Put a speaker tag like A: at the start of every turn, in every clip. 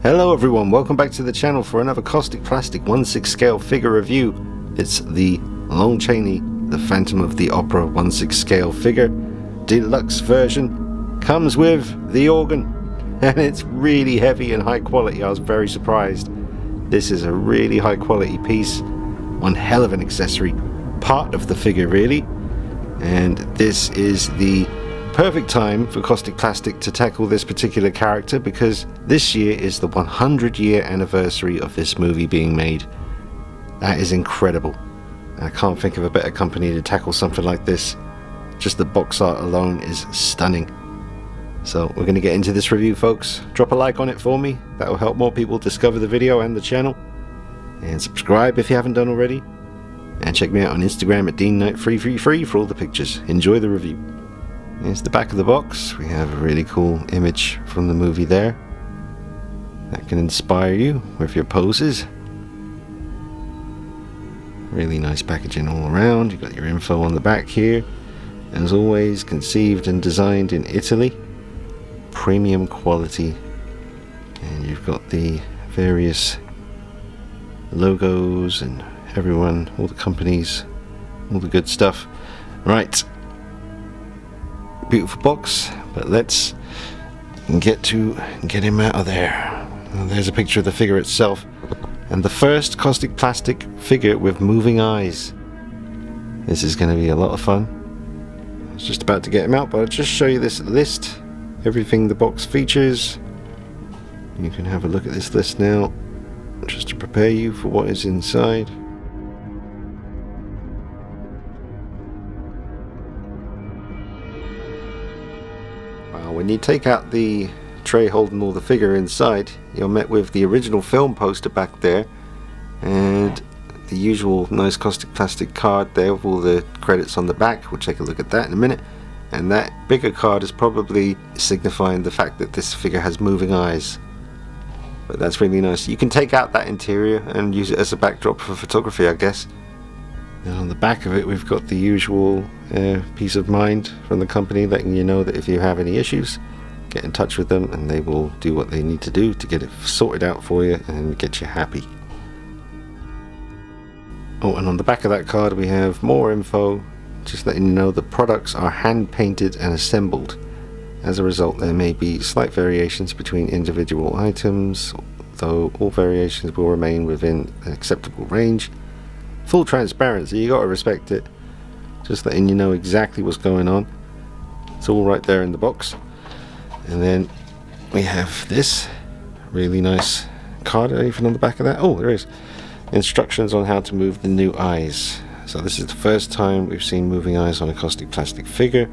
A: Hello everyone, welcome back to the channel for another Kaustic Plastik 1/6 scale figure review. It's the Lon Chaney, the Phantom of the Opera 1/6 scale figure. Deluxe version. Comes with the organ. And it's really heavy and high quality. I was very surprised. This is a really high quality piece. One hell of an accessory. Part of the figure really. And this is the perfect time for Kaustic Plastik to tackle this particular character, because this year is the 100-year anniversary of this movie being made. That is incredible. I can't think of a better company to tackle something like this. Just the box art alone is stunning. So we're going to get into this review, folks. Drop a like on it for me. That will help more people discover the video and the channel. And subscribe if you haven't done already. And check me out on Instagram at DeanKnight333 for all the pictures. Enjoy the review. Here's the back of the box. We have a really cool image from the movie there that can inspire you with your poses. Really nice packaging all around. You've got your info on the back here. As always, conceived and designed in Italy. Premium quality. And you've got the various logos and everyone, all the companies, all the good stuff. Right. Beautiful box, but let's get him out of there. And there's a picture of the figure itself, and the first Kaustic Plastik figure with moving eyes. This is going to be a lot of fun. I was just about to get him out, but I'll just show you this list, everything the box features. You can have a look at this list now, just to prepare you for what is inside. When you take out the tray holding all the figure inside, you're met with the original film poster back there and the usual nice Kaustic Plastik card there with all the credits on the back. We'll take a look at that in a minute. And that bigger card is probably signifying the fact that this figure has moving eyes. But that's really nice. You can take out that interior and use it as a backdrop for photography, I guess. And on the back of it, we've got the usual peace of mind from the company, letting you know that if you have any issues, get in touch with them and they will do what they need to do to get it sorted out for you and get you happy. Oh, and on the back of that card we have more info, just letting you know the products are hand painted and assembled. As a result, there may be slight variations between individual items, though all variations will remain within an acceptable range. Full transparency, you gotta respect it. Just letting you know exactly what's going on. It's all right there in the box. And then we have this really nice card. Anything on the back of that? Oh, there is. Instructions on how to move the new eyes. So this is the first time we've seen moving eyes on a Kaustic Plastik figure.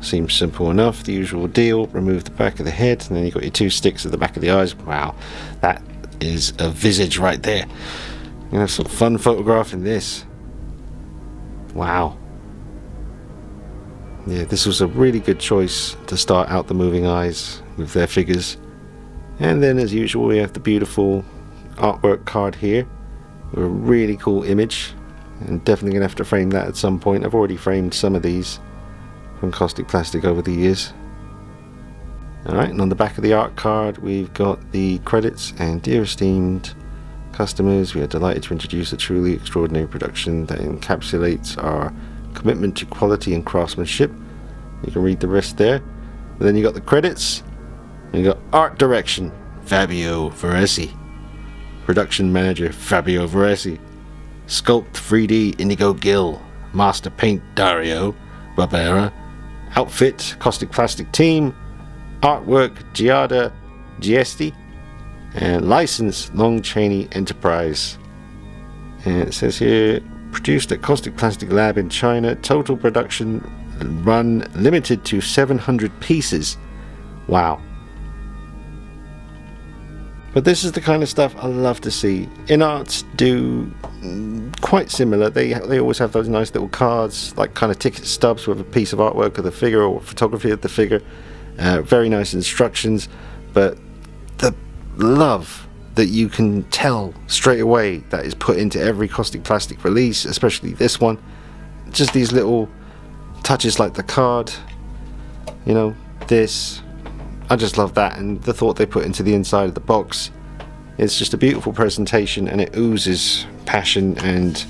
A: Seems simple enough. The usual deal. Remove the back of the head, and then you've got your two sticks at the back of the eyes. Wow, that is a visage right there. You're gonna have some fun photographing this. Wow. Yeah, this was a really good choice to start out the moving eyes with their figures. And then as usual we have the beautiful artwork card here with a really cool image, and definitely gonna have to frame that at some point. I've already framed some of these from Kaustic Plastik over the years. Alright, and on the back of the art card we've got the credits. And dear esteemed customers, we are delighted to introduce a truly extraordinary production that encapsulates our commitment to quality and craftsmanship. You can read the rest there. And then you got the credits, and you got art direction, Fabio Veresi. Production manager, Fabio Veresi. Sculpt 3D, Indigo Gill. Master paint, Dario Barbera. Outfit, Kaustic Plastik team. Artwork, Giada Giesti. And license, Lon Chaney Enterprise. And it says here, produced at Kaustic Plastik Lab in China. Total production run limited to 700 pieces. Wow. But this is the kind of stuff I love to see. InArts do quite similar. They always have those nice little cards, like kind of ticket stubs with a piece of artwork of the figure or photography of the figure. Very nice instructions, but the love that you can tell straight away that is put into every Kaustic Plastik release, especially this one. Just these little touches like the card, you know, this. I just love that, and the thought they put into the inside of the box. It's just a beautiful presentation, and it oozes passion, and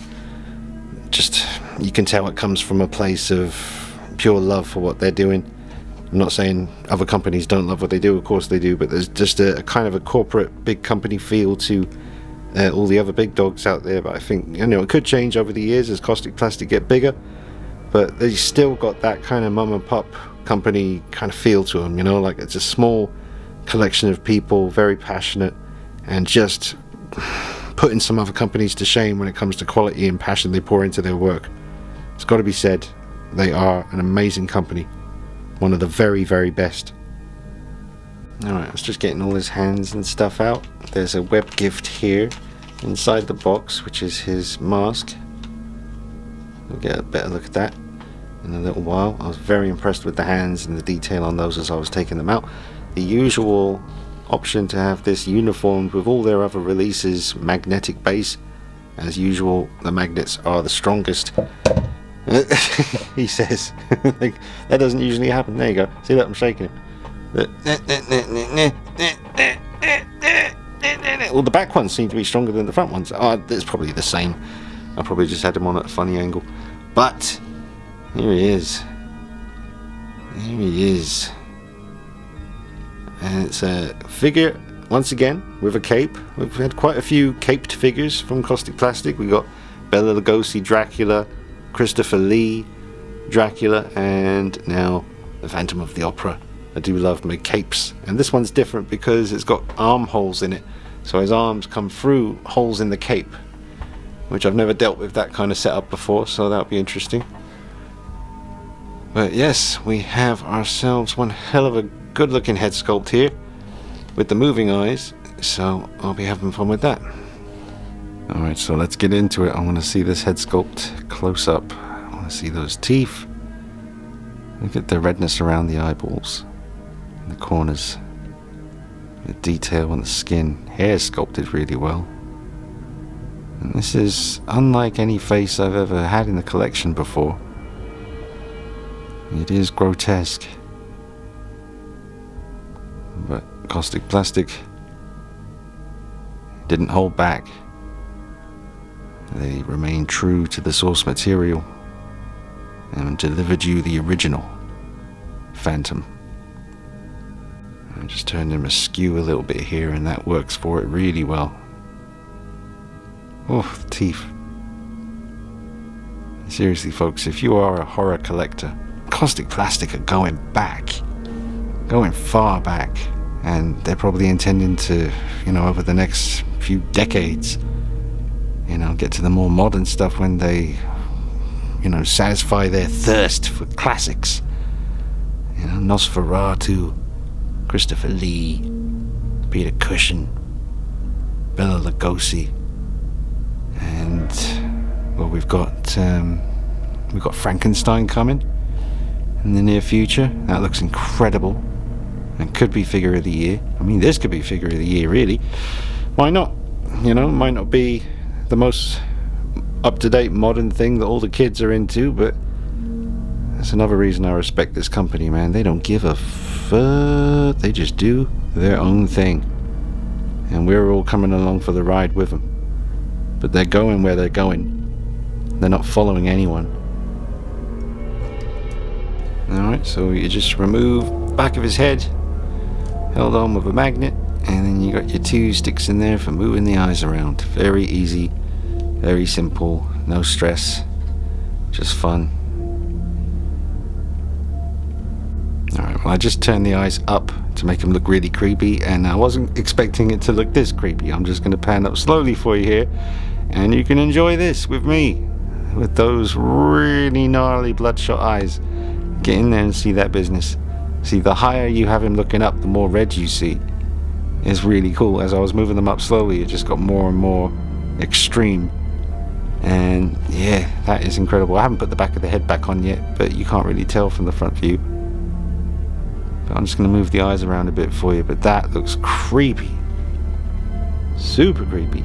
A: just, you can tell it comes from a place of pure love for what they're doing. I'm not saying other companies don't love what they do, of course they do, but there's just a kind of a corporate big company feel to all the other big dogs out there. But I think, you know, it could change over the years as Kaustic Plastik get bigger, but they still got that kind of mum and pop company kind of feel to them, you know, like it's a small collection of people, very passionate, and just putting some other companies to shame when it comes to quality and passion they pour into their work. It's got to be said, they are an amazing company, one of the very, very best. Alright, I was just getting all his hands and stuff out. There's a web gift here inside the box, which is his mask. We'll get a better look at that in a little while. I was very impressed with the hands and the detail on those as I was taking them out. The usual option to have this uniformed with all their other releases, magnetic base. As usual, the magnets are the strongest. He says. Like, that doesn't usually happen. There you go. See that? I'm shaking him. Well, the back ones seem to be stronger than the front ones. Oh, it's probably the same. I probably just had him on at a funny angle. But here he is. Here he is. And it's a figure, once again, with a cape. We've had quite a few caped figures from Kaustic Plastik. We got Bela Lugosi, Dracula, Christopher Lee, Dracula, and now the Phantom of the Opera. I do love my capes. And this one's different because it's got armholes in it. So his arms come through holes in the cape, which I've never dealt with that kind of setup before, so that'll be interesting. But yes, we have ourselves one hell of a good looking head sculpt here with the moving eyes, so I'll be having fun with that. Alright, so let's get into it. I want to see this head sculpt close up. I want to see those teeth. Look at the redness around the eyeballs, the corners, the detail on the skin. Hair sculpted really well. And this is unlike any face I've ever had in the collection before. It is grotesque, but Kaustic Plastik didn't hold back. They remained true to the source material and delivered you the original Phantom. I just turned him askew a little bit here, and that works for it really well. Oh, the teeth. Seriously, folks, if you are a horror collector, Kaustic Plastik are going far back, and they're probably intending to, you know, over the next few decades, you know, get to the more modern stuff when they, you know, satisfy their thirst for classics. You know, Nosferatu, Christopher Lee, Peter Cushing, Bela Lugosi, and well, we've got Frankenstein coming in the near future. That looks incredible, and could be figure of the year. I mean, this could be figure of the year, really. Why not? You know, it might not be the most up-to-date modern thing that all the kids are into, but that's another reason I respect this company, man. They don't give a fuck. They just do their own thing, and we're all coming along for the ride with them. But they're going where they're going. They're not following anyone. Alright, so you just remove back of his head, held on with a magnet, and then you got your two sticks in there for moving the eyes around. Very easy, very simple, no stress, just fun. Alright, well, I just turned the eyes up to make them look really creepy, and I wasn't expecting it to look this creepy. I'm just going to pan up slowly for you here, and you can enjoy this with me, with those really gnarly bloodshot eyes. Get in there and see that business. See, the higher you have him looking up, the more red you see. It's really cool. As I was moving them up slowly, it just got more and more extreme. And yeah, that is incredible. I haven't put the back of the head back on yet, but you can't really tell from the front view. But I'm just going to move the eyes around a bit for you, but that looks creepy. Super creepy.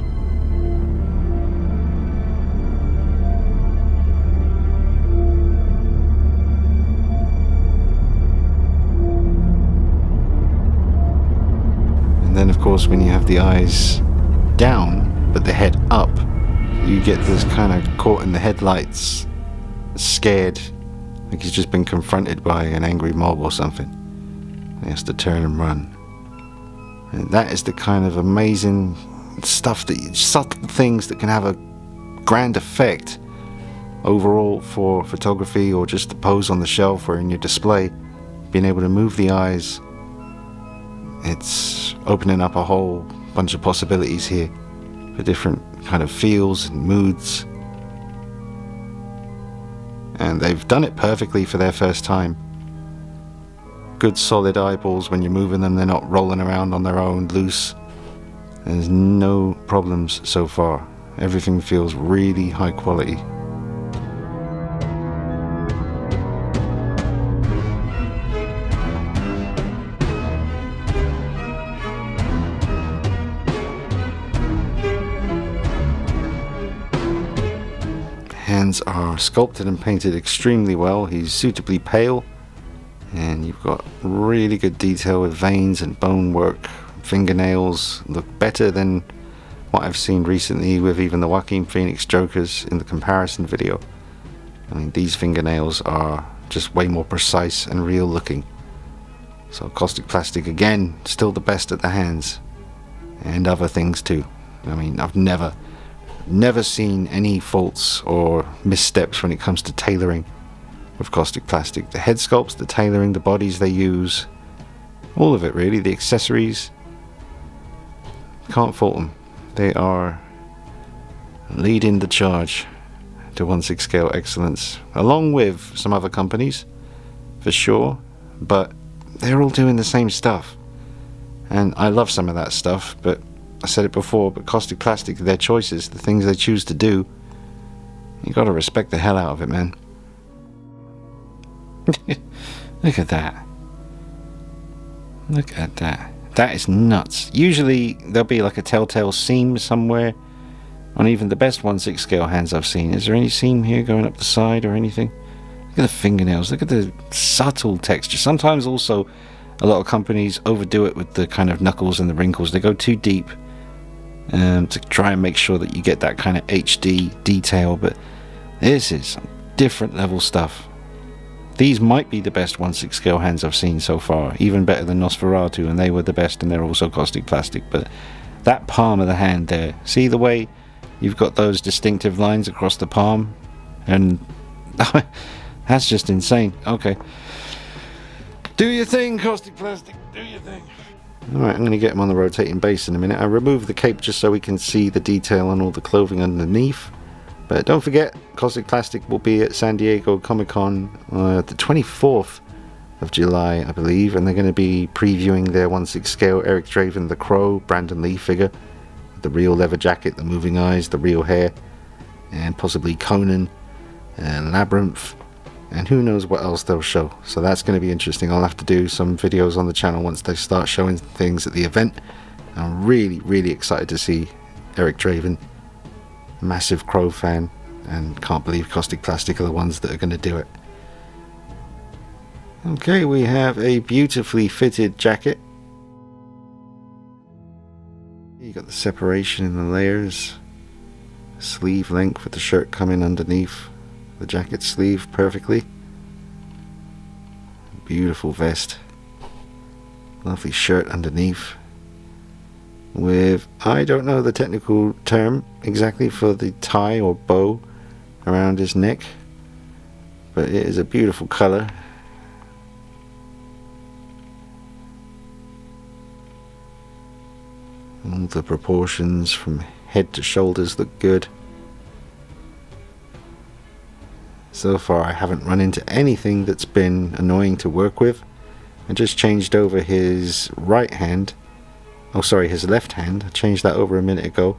A: And then, of course, when you have the eyes down but the head up. You get this kind of caught in the headlights, scared, like he's just been confronted by an angry mob or something. He has to turn and run. And that is the kind of amazing stuff, subtle things that can have a grand effect overall for photography or just the pose on the shelf or in your display. Being able to move the eyes, it's opening up a whole bunch of possibilities here for different kind of feels and moods. And they've done it perfectly for their first time. Good solid eyeballs when you're moving them, they're not rolling around on their own loose. There's no problems so far. Everything feels really high quality. Hands are sculpted and painted extremely well. He's suitably pale, and you've got really good detail with veins and bone work. Fingernails look better than what I've seen recently with even the Joaquin Phoenix Jokers in the comparison video. I mean, these fingernails are just way more precise and real looking. So Kaustic Plastik, again, still the best at the hands and other things too. I mean, I've never seen any faults or missteps when it comes to tailoring with Kaustic Plastik. The head sculpts, the tailoring, the bodies they use, all of it really, the accessories, can't fault them. They are leading the charge to 1/6 scale excellence, along with some other companies for sure, but they're all doing the same stuff, and I love some of that stuff. But I said it before, but Kaustic Plastik, their choices, the things they choose to do, you gotta respect the hell out of it, man. Look at that. Look at that. That is nuts. Usually there'll be like a telltale seam somewhere on even the best 1/6 scale hands I've seen. Is there any seam here going up the side or anything? Look at the fingernails. Look at the subtle texture. Sometimes also a lot of companies overdo it with the kind of knuckles and the wrinkles. They go too deep to try and make sure that you get that kind of HD detail, but this is some different level stuff. These might be the best 1/6 scale hands I've seen so far, even better than Nosferatu, and they were the best, and they're also Kaustic Plastik. But that palm of the hand there, see the way you've got those distinctive lines across the palm, and that's just insane. Okay, do your thing, Kaustic Plastik, do your thing. Alright, I'm going to get him on the rotating base in a minute. I removed the cape just so we can see the detail on all the clothing underneath. But don't forget, Kaustic Plastik will be at San Diego Comic-Con the 24th of July, I believe, and they're going to be previewing their 1/6 scale Eric Draven the Crow, Brandon Lee figure, the real leather jacket, the moving eyes, the real hair, and possibly Conan and Labyrinth, and who knows what else they'll show. So that's going to be interesting. I'll have to do some videos on the channel once they start showing things at the event. I'm really excited to see Eric Draven. Massive Crow fan, and can't believe Kaustic Plastik are the ones that are going to do it. Okay, we have a beautifully fitted jacket. You got the separation in the layers, sleeve length with the shirt coming underneath the jacket sleeve perfectly. Beautiful vest, lovely shirt underneath with, I don't know the technical term exactly for the tie or bow around his neck, but it is a beautiful color. All the proportions from head to shoulders look good. So far I haven't run into anything that's been annoying to work with. I just changed over his right hand. Oh, sorry, his left hand. I changed that over a minute ago.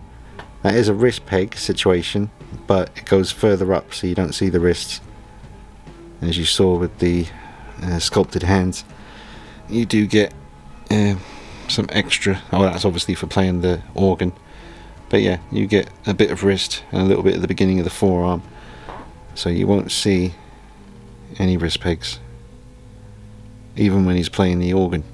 A: That is a wrist peg situation, but it goes further up so you don't see the wrists. As you saw with the sculpted hands, you do get some extra. Oh, that's obviously for playing the organ. But yeah, you get a bit of wrist and a little bit at the beginning of the forearm. So you won't see any wrist pegs, even when he's playing the organ.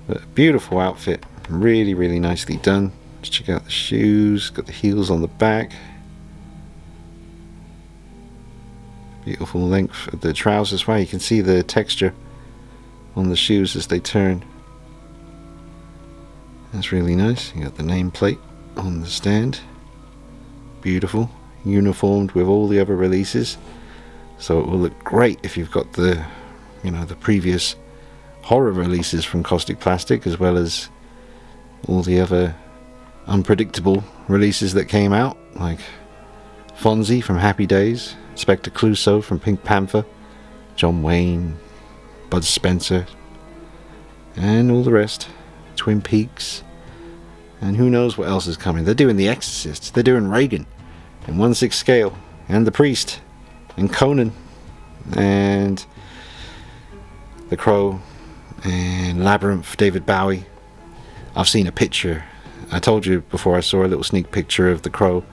A: But beautiful outfit, really nicely done. Let's check out the shoes. Got the heels on the back. Beautiful length of the trousers. Wow, you can see the texture on the shoes as they turn. That's really nice. You got the nameplate on the stand. Beautiful. Uniformed with all the other releases. So it will look great if you've got the, you know, the previous horror releases from Kaustic Plastik, as well as all the other unpredictable releases that came out, like Fonzie from Happy Days, Inspector Clouseau from Pink Panther, John Wayne, Bud Spencer, and all the rest. Twin Peaks, and who knows what else is coming. They're doing The Exorcist, they're doing Reagan in 1/6 scale, and The Priest, and Conan, and The Crow, and Labyrinth, David Bowie. I've seen a picture. I told you before, I saw a little sneak picture of The Crow.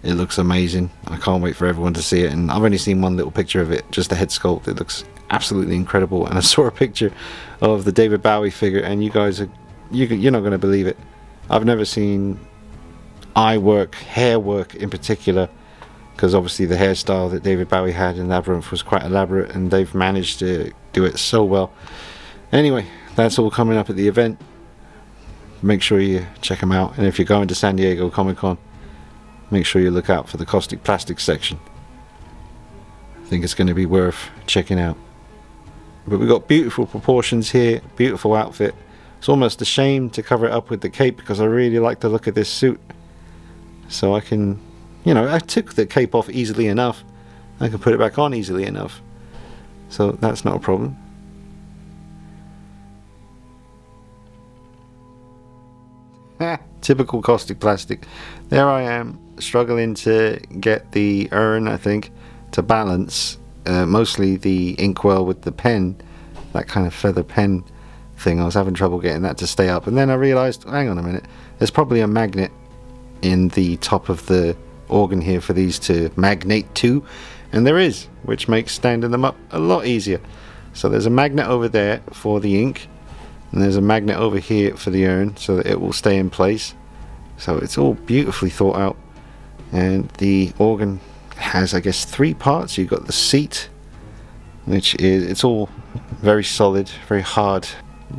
A: It looks amazing. I can't wait for everyone to see it, and I've only seen one little picture of it, just the head sculpt. It looks absolutely incredible, and I saw a picture of the David Bowie figure, and you guys are you're not going to believe it. I've never seen eye work, hair work in particular, because obviously the hairstyle that David Bowie had in Labyrinth was quite elaborate, and they've managed to do it so well. Anyway, that's all coming up at the event. Make sure you check them out, and if you're going to San Diego Comic-Con, make sure you look out for the Kaustic Plastik section. I think it's going to be worth checking out. But we've got beautiful proportions here, beautiful outfit. It's almost a shame to cover it up with the cape, because I really like the look of this suit. So I can, you know, I took the cape off easily enough. I can put it back on easily enough. So that's not a problem. Typical Kaustic Plastik. There I am, struggling to get the urn, I think, to balance. Mostly the inkwell with the pen, that kind of feather pen thing. I was having trouble getting that to stay up, and then I realized, hang on a minute, there's probably a magnet in the top of the organ here for these to magnate to, and there is, which makes standing them up a lot easier. So there's a magnet over there for the ink, and there's a magnet over here for the urn so that it will stay in place. So it's all beautifully thought out, and the organ has, I guess, 3 parts. You've got the seat, which is, it's all very solid, very hard,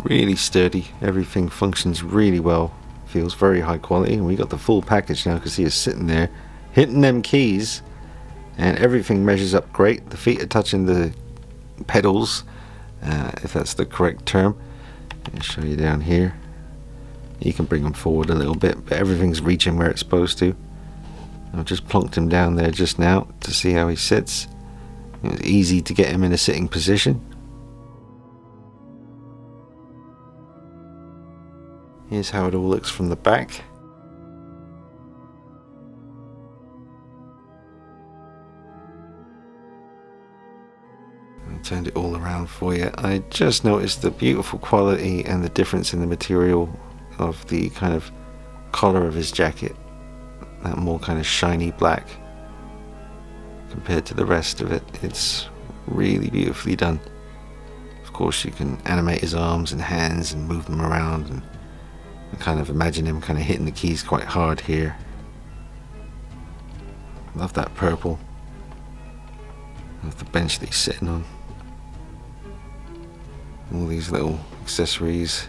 A: really sturdy. Everything functions really well, feels very high quality, and we got the full package now, because he is sitting there hitting them keys, and everything measures up great. The feet are touching the pedals, if that's the correct term. I'll show you down here. You can bring them forward a little bit, but everything's reaching where it's supposed to. I've just plonked him down there just now to see how he sits. It was easy to get him in a sitting position. Here's how it all looks from the back. I turned it all around for you. I just noticed the beautiful quality and the difference in the material of the kind of collar of his jacket. That more kind of shiny black compared to the rest of it. It's really beautifully done. Of course, you can animate his arms and hands and move them around, and I kind of imagine him kind of hitting the keys quite hard here. Love that purple. Love the bench that he's sitting on. All these little accessories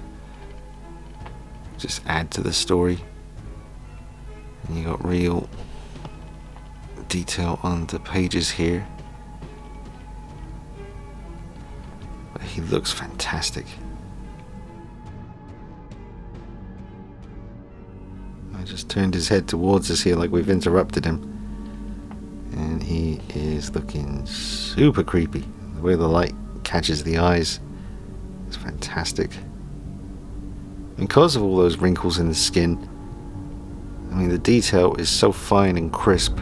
A: just add to the story. And you got real detail on the pages here. But he looks fantastic. I just turned his head towards us here like we've interrupted him, and he is looking super creepy. The way the light catches the eyes is fantastic. Because of all those wrinkles in the skin, I mean, the detail is so fine and crisp.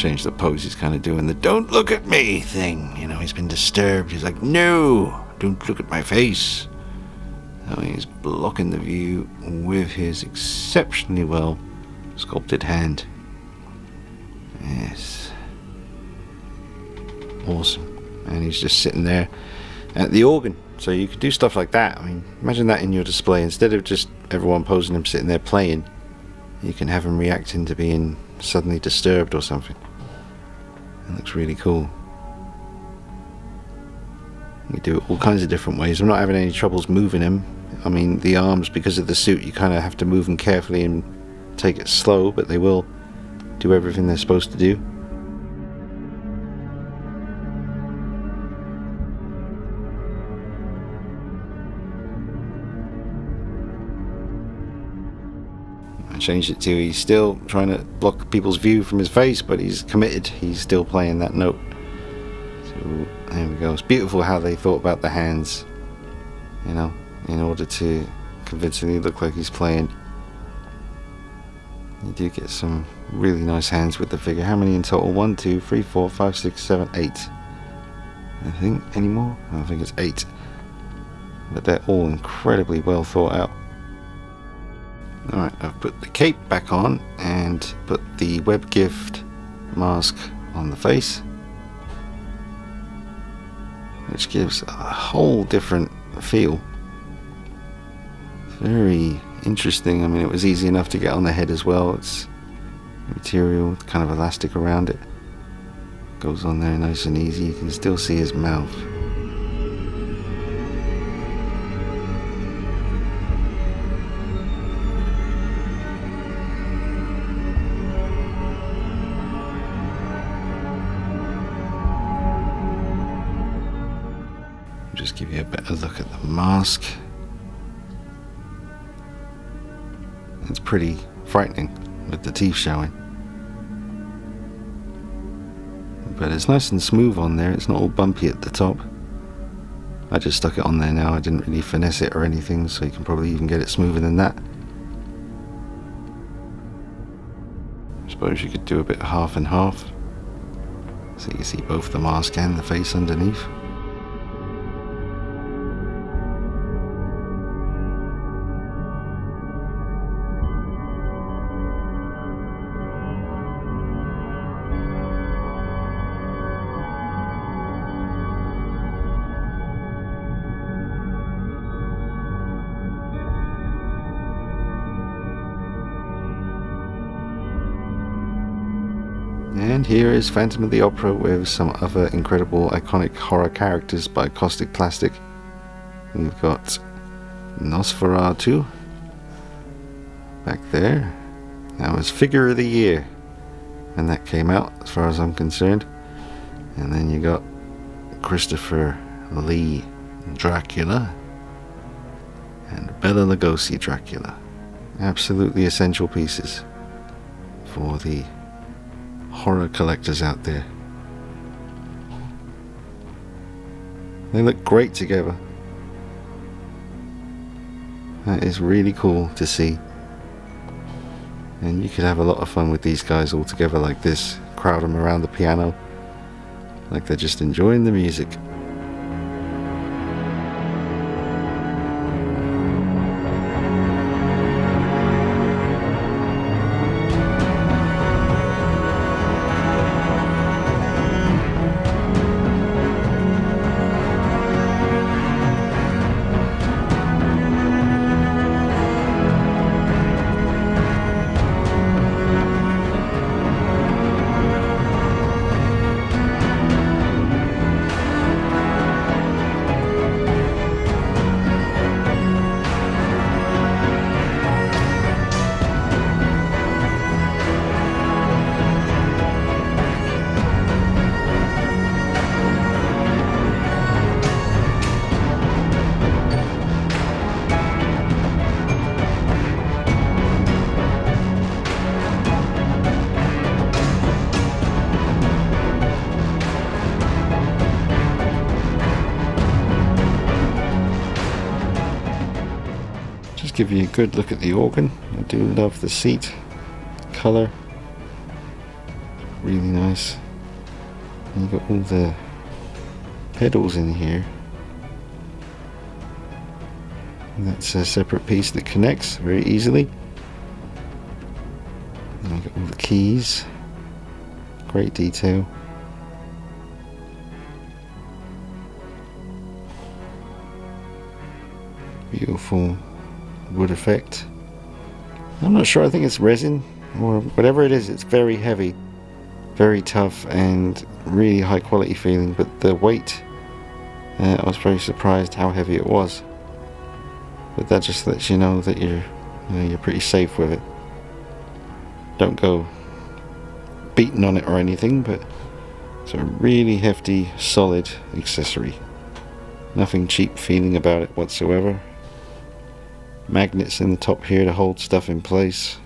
A: change the pose. He's kind of doing the "don't look at me" thing. You know, he's been disturbed. He's like, "No, don't look at my face." Now he's blocking the view with his exceptionally well sculpted hand. Yes. Awesome. And he's just sitting there at the organ. So you could do stuff like that. I mean, imagine that in your display. Instead of just everyone posing him sitting there playing, you can have him reacting to being suddenly disturbed or something. It looks really cool. You do it all kinds of different ways. I'm not having any troubles moving him. I mean, the arms, because of the suit, you kind of have to move them carefully and take it slow, but they will do everything they're supposed to do. I changed it to he's still trying to block people's view from his face, but he's committed. He's still playing that note. So there we go. It's beautiful how they thought about the hands, you know, in order to convincingly look like he's playing. You do get some really nice hands with the figure. How many in total? 1, 2, 3, 4, 5, 6, 7, 8. I think. Any more? I think it's 8. But they're all incredibly well thought out. Alright, I've put the cape back on and put the web gift mask on the face, which gives a whole different feel. Very interesting. I mean, it was easy enough to get on the head as well. It's material, kind of elastic around it. Goes on there nice and easy. You can still see his mouth. Just give you a better look at the mask. It's pretty frightening with the teeth showing. But it's nice and smooth on there. It's not all bumpy at the top. I just stuck it on there now. I didn't really finesse it or anything, so you can probably even get it smoother than that. I suppose you could do a bit half and half, so you can see both the mask and the face underneath. And here is Phantom of the Opera with some other incredible iconic horror characters by Kaustic Plastik. We've got Nosferatu back there. That was Figure of the Year when that came out, as far as I'm concerned. And then you got Christopher Lee Dracula and Bela Lugosi Dracula. Absolutely essential pieces for the horror collectors out there. They look great together. That is really cool to see. And you could have a lot of fun with these guys all together like this. Crowd them around the piano like they're just enjoying the music. Give you a good look at the organ. I do love the seat color, really nice. And you've got all the pedals in here. And that's a separate piece that connects very easily. And you've got all the keys. Great detail. Beautiful wood effect. I'm not sure, I think it's resin or whatever it is. It's very heavy, very tough, and really high quality feeling, but the weight, I was very surprised how heavy it was. But that just lets you know that you're pretty safe with it. Don't go beating on it or anything, but it's a really hefty, solid accessory. Nothing cheap feeling about it whatsoever. Magnets in the top here to hold stuff in place.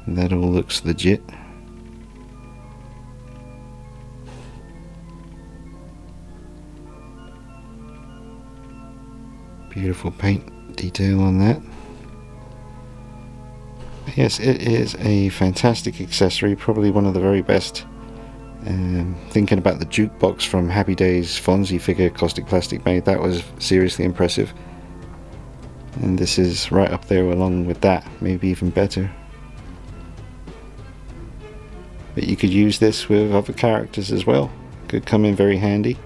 A: And that all looks legit. Beautiful paint detail on that. Yes, it is a fantastic accessory, probably one of the very best. Thinking about the jukebox from Happy Days Fonzie figure Kaustic Plastik made, that was seriously impressive. And this is right up there along with that, maybe even better. But you could use this with other characters as well. Could come in very handy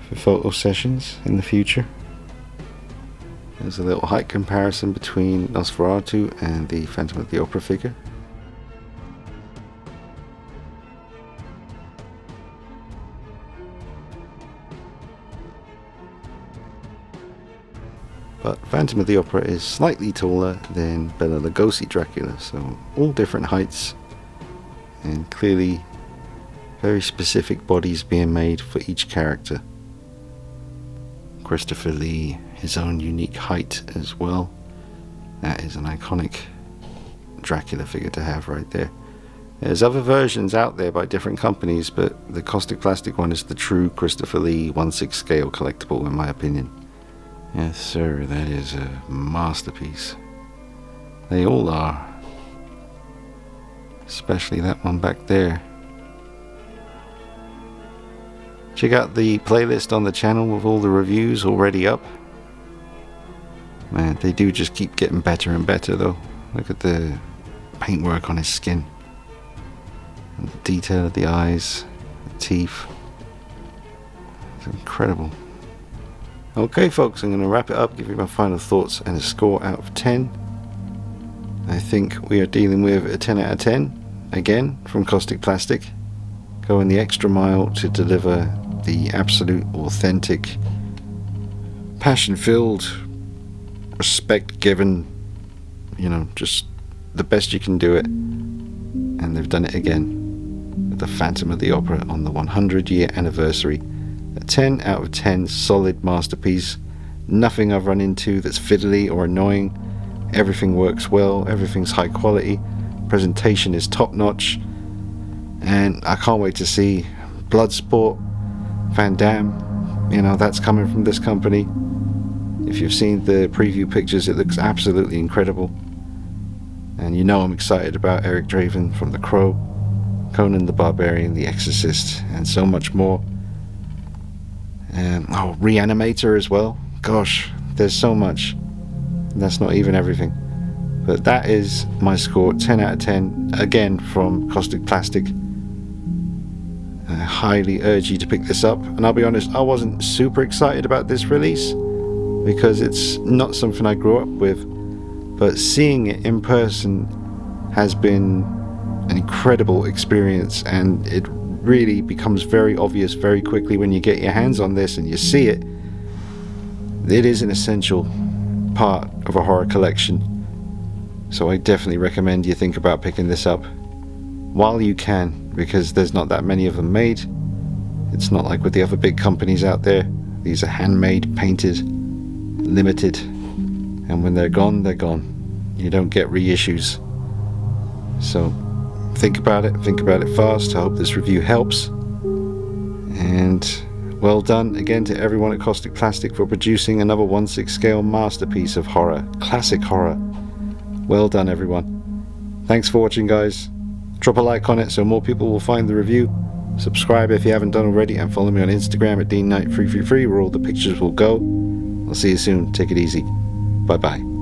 A: for photo sessions in the future. There's a little height comparison between Nosferatu and the Phantom of the Opera figure. But Phantom of the Opera is slightly taller than Bela Lugosi Dracula, so all different heights and clearly very specific bodies being made for each character. Christopher Lee, his own unique height as well. That is an iconic Dracula figure to have right there. There's other versions out there by different companies, but the Kaustic Plastik one is the true Christopher Lee 1/6 scale collectible in my opinion. Yes sir, that is a masterpiece. They all are. Especially that one back there. Check out the playlist on the channel with all the reviews already up. Man, they do just keep getting better and better though. Look at the paintwork on his skin. And the detail of the eyes, the teeth. It's incredible. Okay folks, I'm going to wrap it up, give you my final thoughts and a score out of 10. I think we are dealing with a 10 out of 10, again, from Kaustic Plastik. Going the extra mile to deliver the absolute authentic, passion-filled, respect-given, just the best you can do it. And they've done it again with the Phantom of the Opera on the 100-year anniversary. A 10 out of 10 solid masterpiece. Nothing I've run into that's fiddly or annoying. Everything works well, everything's high quality, presentation is top notch, and I can't wait to see Bloodsport, Van Damme, that's coming from this company. If you've seen the preview pictures, it looks absolutely incredible. And I'm excited about Eric Draven from The Crow, Conan the Barbarian, The Exorcist, and so much more. Reanimator as well. Gosh, there's so much. That's not even everything. But that is my score, 10 out of 10, again from Kaustic Plastik. I highly urge you to pick this up. And I'll be honest, I wasn't super excited about this release because it's not something I grew up with. But seeing it in person has been an incredible experience, and it really becomes very obvious very quickly when you get your hands on this and you see it. It is an essential part of a horror collection, so I definitely recommend you think about picking this up while you can, because there's not that many of them made. It's not like with the other big companies out there. These are handmade, painted, limited, and when they're gone, they're gone. You don't get reissues. So think about it fast. I hope this review helps, and well done again to everyone at Kaustic Plastik for producing another 1/6 scale masterpiece of horror, classic horror. Well done everyone. Thanks for watching, guys. Drop a like on it so more people will find the review. Subscribe if you haven't done already, and follow me on Instagram at DeanKnight333 where all the pictures will go. I'll see you soon. Take it easy. Bye bye.